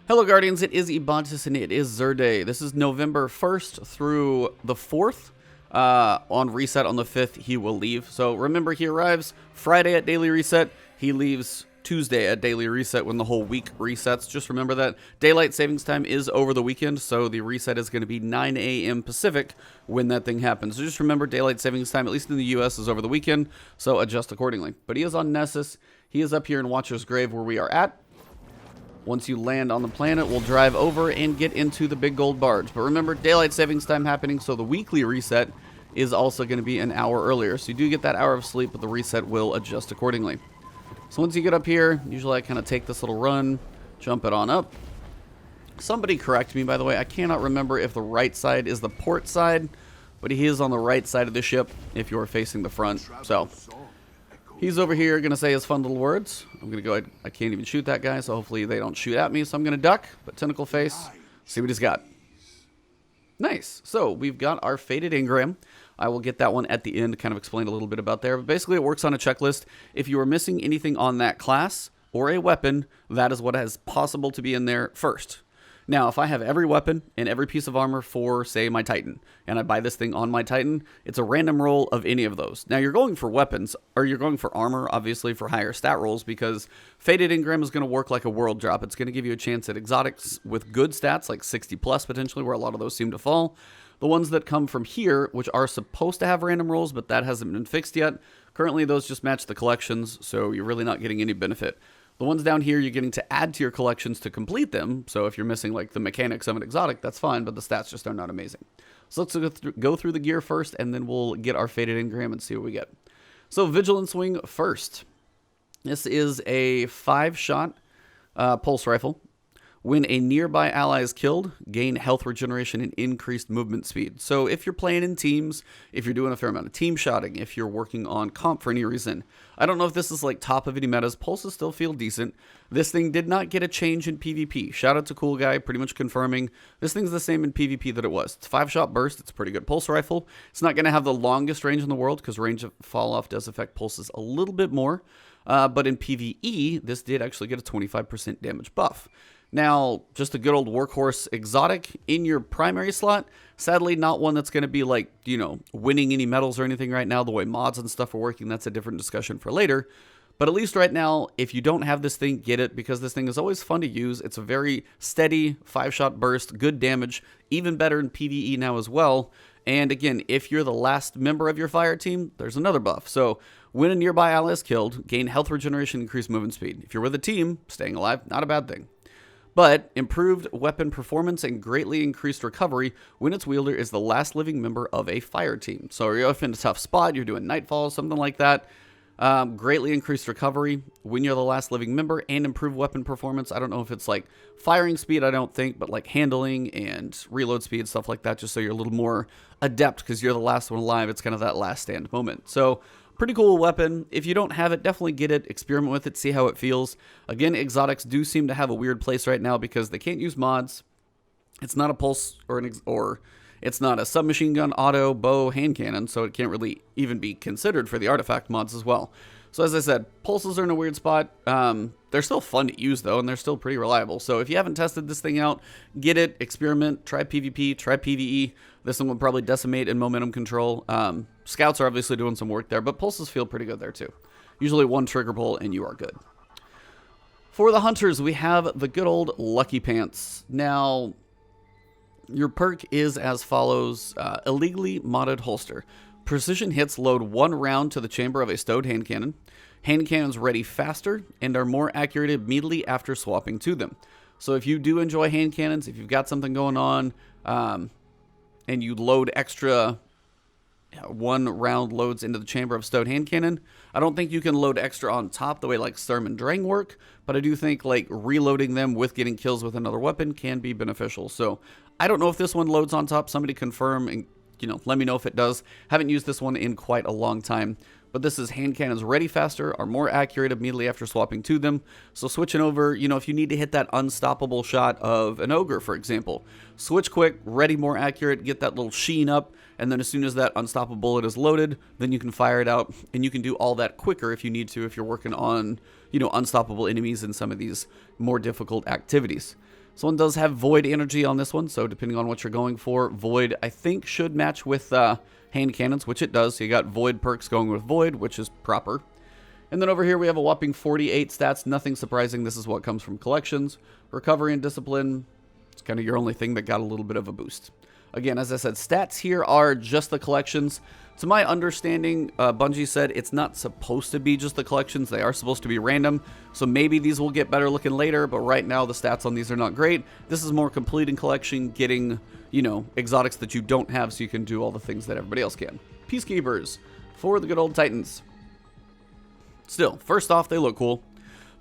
Hello Guardians, it is Ebontis and it is Xur Day. This is November 1st through the 4th. On reset on the 5th, he will leave. So remember, he arrives Friday at daily reset. He leaves Tuesday at daily reset when the whole week resets. Just remember that daylight savings time is over the weekend, so the reset is going to be 9 a.m. Pacific when that thing happens. So just remember, daylight savings time, at least in the U.S., is over the weekend, so adjust accordingly. But he is on Nessus. He is up here in Watcher's Grave where we are at. Once you land on the planet, we'll drive over and get into the big gold barge. But remember, daylight savings time happening, so the weekly reset is also going to be an hour earlier. So you do get that hour of sleep, but the reset will adjust accordingly. So once you get up here, usually I kind of take this little run, jump it on up. Somebody correct me, by the way. I cannot remember if the right side is the port side, but he is on the right side of the ship if you're facing the front. So he's over here going to say his fun little words. I'm going to go ahead. I can't even shoot that guy, so hopefully they don't shoot at me. So I'm going to duck, but tentacle face, see what he's got. Nice. So we've got our Faded Engram. I will get that one at the end to kind of explain a little bit about there. But basically, it works on a checklist. If you are missing anything on that class or a weapon, that is what is possible to be in there first. Now, if I have every weapon and every piece of armor for, say, my Titan, and I buy this thing on my Titan, it's a random roll of any of those. Now, you're going for weapons, or you're going for armor, obviously, for higher stat rolls, because Faded Engram is going to work like a world drop. It's going to give you a chance at exotics with good stats, like 60 plus potentially, where a lot of those seem to fall. The ones that come from here, which are supposed to have random rolls, but that hasn't been fixed yet, currently those just match the collections, so you're really not getting any benefit. The ones down here, you're getting to add to your collections to complete them. So if you're missing like the mechanics of an exotic, that's fine, but the stats just are not amazing. So let's go through the gear first, and then we'll get our Faded Engram and see what we get. So Vigilance Wing first. This is a 5-shot pulse rifle. When a nearby ally is killed, gain health regeneration and increased movement speed. So if you're playing in teams, if you're doing a fair amount of team shotting, if you're working on comp for any reason, I don't know if this is like top of any metas, pulses still feel decent. This thing did not get a change in PvP. Shout out to Cool Guy, pretty much confirming this thing's the same in PvP that it was. It's 5-shot burst, it's a pretty good pulse rifle. It's not going to have the longest range in the world because range of fall off does affect pulses a little bit more. But in PvE, this did actually get a 25% damage buff. Now, just a good old workhorse exotic in your primary slot. Sadly, not one that's going to be like, winning any medals or anything right now. The way mods and stuff are working, that's a different discussion for later. But at least right now, if you don't have this thing, get it, because this thing is always fun to use. It's a very steady 5-shot burst, good damage, even better in PvE now as well. And again, if you're the last member of your fire team, there's another buff. So when a nearby ally is killed, gain health regeneration, increase movement speed. If you're with a team, staying alive, not a bad thing. But improved weapon performance and greatly increased recovery when its wielder is the last living member of a fire team. So you're in a tough spot, you're doing Nightfall, something like that. Greatly increased recovery when you're the last living member, and improved weapon performance. I don't know if it's like firing speed, I don't think, but like handling and reload speed, stuff like that, just so you're a little more adept because you're the last one alive. It's kind of that last stand moment. So pretty cool weapon. If you don't have it, definitely get it, experiment with it, see how it feels. Again, exotics do seem to have a weird place right now because they can't use mods. It's not a pulse or it's not a submachine gun, auto, bow, hand cannon, so it can't really even be considered for the artifact mods as well. So as I said, pulses are in a weird spot. They're still fun to use though, and they're still pretty reliable. So if you haven't tested this thing out, get it, experiment, try PvP, try PvE. This one will probably decimate in momentum control. Scouts are obviously doing some work there, but pulses feel pretty good there too. Usually one trigger pull and you are good. For the hunters, we have the good old Lucky Pants. Now, your perk is as follows. Illegally modded holster. Precision hits load 1 round to the chamber of a stowed hand cannon. Hand cannons ready faster and are more accurate immediately after swapping to them. So if you do enjoy hand cannons, if you've got something going on, and you load extra 1 round loads into the chamber of stowed hand cannon, I don't think you can load extra on top the way like Sturm and Drang work, but I do think like reloading them with getting kills with another weapon can be beneficial. So I don't know if this one loads on top. Somebody confirm and let me know if it does. Haven't used this one in quite a long time. But this is hand cannons ready faster, are more accurate immediately after swapping to them. So switching over, if you need to hit that unstoppable shot of an ogre, for example, switch quick, ready more accurate, get that little sheen up, and then as soon as that unstoppable bullet is loaded, then you can fire it out, and you can do all that quicker if you need to, if you're working on, unstoppable enemies in some of these more difficult activities. This one does have Void energy on this one, so depending on what you're going for, Void, I think, should match with hand cannons, which it does. So you got Void perks going with Void, which is proper. And then over here we have a whopping 48 stats. Nothing surprising. This is what comes from collections. Recovery and Discipline, it's kind of your only thing that got a little bit of a boost. Again, as I said, stats here are just the collections. To my understanding, Bungie said it's not supposed to be just the collections. They are supposed to be random. So maybe these will get better looking later, but right now the stats on these are not great. This is more completing collection, getting, you know, exotics that you don't have so you can do all the things that everybody else can. Peacekeepers for the good old Titans. Still, first off, they look cool.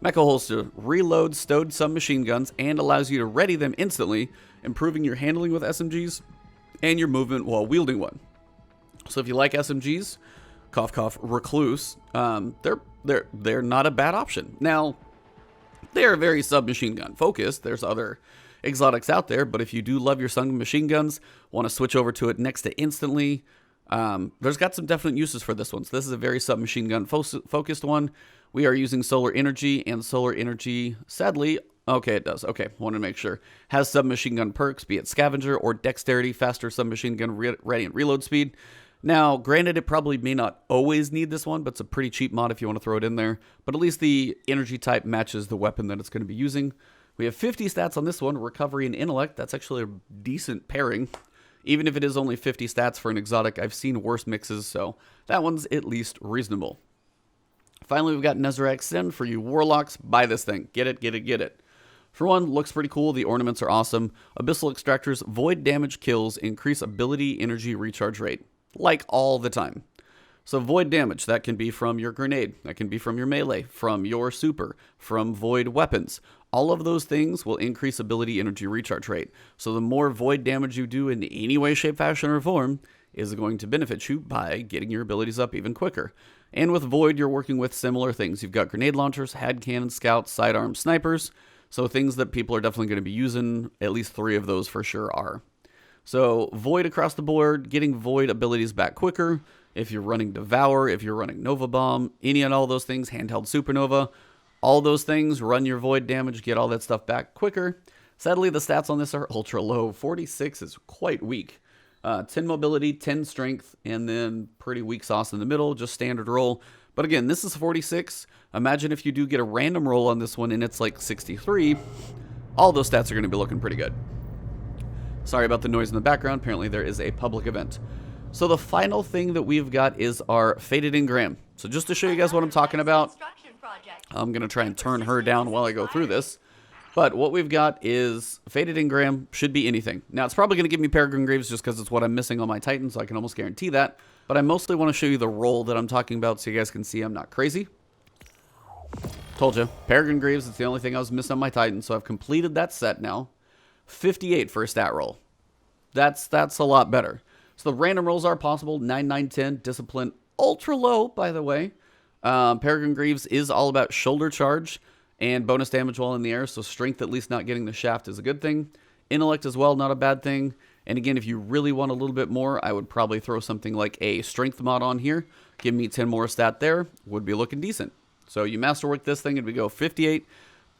Mecha Holster reloads stowed submachine guns and allows you to ready them instantly, improving your handling with SMGs and your movement while wielding one. So if you like SMGs, cough cough, Recluse, they're not a bad option. Now, they are very submachine gun focused. There's other exotics out there, but if you do love your submachine guns, want to switch over to it next to instantly, there's got some definite uses for this one. So this is a very submachine gun focused one. We are using solar energy, and solar energy, sadly, okay, it does. Okay, wanted to make sure. Has submachine gun perks, be it scavenger or dexterity, faster submachine gun radiant reload speed. Now, granted, it probably may not always need this one, but it's a pretty cheap mod if you want to throw it in there. But at least the energy type matches the weapon that it's going to be using. We have 50 stats on this one, recovery and intellect. That's actually a decent pairing. Even if it is only 50 stats for an exotic, I've seen worse mixes, so that one's at least reasonable. Finally, we've got Nezerac Sin for you Warlocks. Buy this thing. Get it, get it, get it. For one, looks pretty cool. The ornaments are awesome. Abyssal Extractors, void damage kills, increase ability energy recharge rate. Like all the time. So void damage, that can be from your grenade, that can be from your melee, from your super, from void weapons. All of those things will increase ability energy recharge rate. So the more void damage you do in any way, shape, fashion, or form is going to benefit you by getting your abilities up even quicker. And with void, you're working with similar things. You've got grenade launchers, hand cannons, scouts, sidearm snipers. So things that people are definitely going to be using, at least 3 of those for sure are. So void across the board, getting void abilities back quicker. If you're running Devour, if you're running Nova Bomb, any and all those things, handheld Supernova, all those things, run your void damage, get all that stuff back quicker. Sadly, the stats on this are ultra low. 46 is quite weak. 10 mobility, 10 strength, and then pretty weak sauce in the middle, just standard roll. But again, this is 46. Imagine if you do get a random roll on this one and it's like 63. All those stats are going to be looking pretty good. Sorry about the noise in the background. Apparently there is a public event. So the final thing that we've got is our Faded Engram. So just to show you guys what I'm talking about, I'm going to try and turn her down while I go through this. But what we've got is Faded Engram, should be anything. Now, it's probably going to give me Peregrine Greaves just because it's what I'm missing on my Titan, so I can almost guarantee that. But I mostly want to show you the role that I'm talking about so you guys can see I'm not crazy. Told you, Peregrine Greaves, it's the only thing I was missing on my Titan, so I've completed that set now. 58 for a stat roll. That's a lot better. So the random rolls are possible, 9, 9, 10, Discipline, ultra low, by the way. Peregrine Greaves is all about shoulder charge and bonus damage while in the air, so strength at least not getting the shaft is a good thing. Intellect as well, not a bad thing. And again, if you really want a little bit more, I would probably throw something like a strength mod on here. Give me 10 more stat there, would be looking decent. So you masterwork this thing, it'd go 58.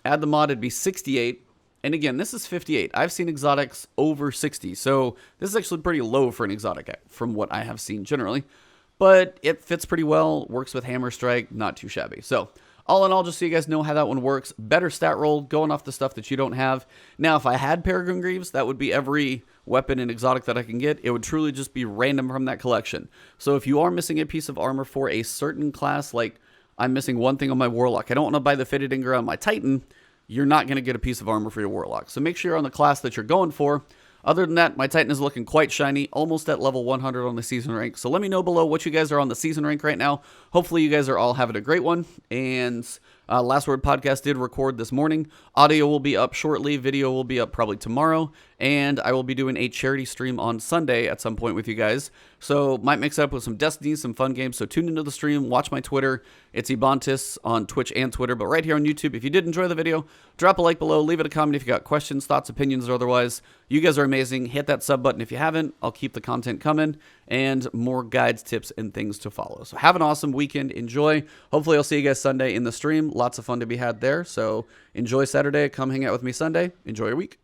Add the mod, it'd be 68. And again, this is 58. I've seen exotics over 60, so this is actually pretty low for an exotic from what I have seen generally. But it fits pretty well, works with Hammer Strike, not too shabby. So all in all, just so you guys know how that one works, better stat roll, going off the stuff that you don't have. Now, if I had Peregrine Greaves, that would be every weapon and exotic that I can get. It would truly just be random from that collection. So if you are missing a piece of armor for a certain class, like I'm missing one thing on my Warlock, I don't want to buy the Fitted Engram on my Titan, you're not going to get a piece of armor for your Warlock. So make sure you're on the class that you're going for. Other than that, my Titan is looking quite shiny, almost at level 100 on the season rank. So let me know below what you guys are on the season rank right now. Hopefully you guys are all having a great one. And Last Word Podcast did record this morning. Audio will be up shortly. Video will be up probably tomorrow. And I will be doing a charity stream on Sunday at some point with you guys. So might mix it up with some Destiny, some fun games. So tune into the stream. Watch my Twitter. It's Ebontis on Twitch and Twitter. But right here on YouTube, if you did enjoy the video, drop a like below. Leave it a comment if you got questions, thoughts, opinions, or otherwise. You guys are amazing. Hit that sub button if you haven't. I'll keep the content coming. And more guides, tips, and things to follow. So have an awesome weekend. Enjoy. Hopefully I'll see you guys Sunday in the stream. Lots of fun to be had there. So enjoy Saturday. Come hang out with me Sunday. Enjoy your week.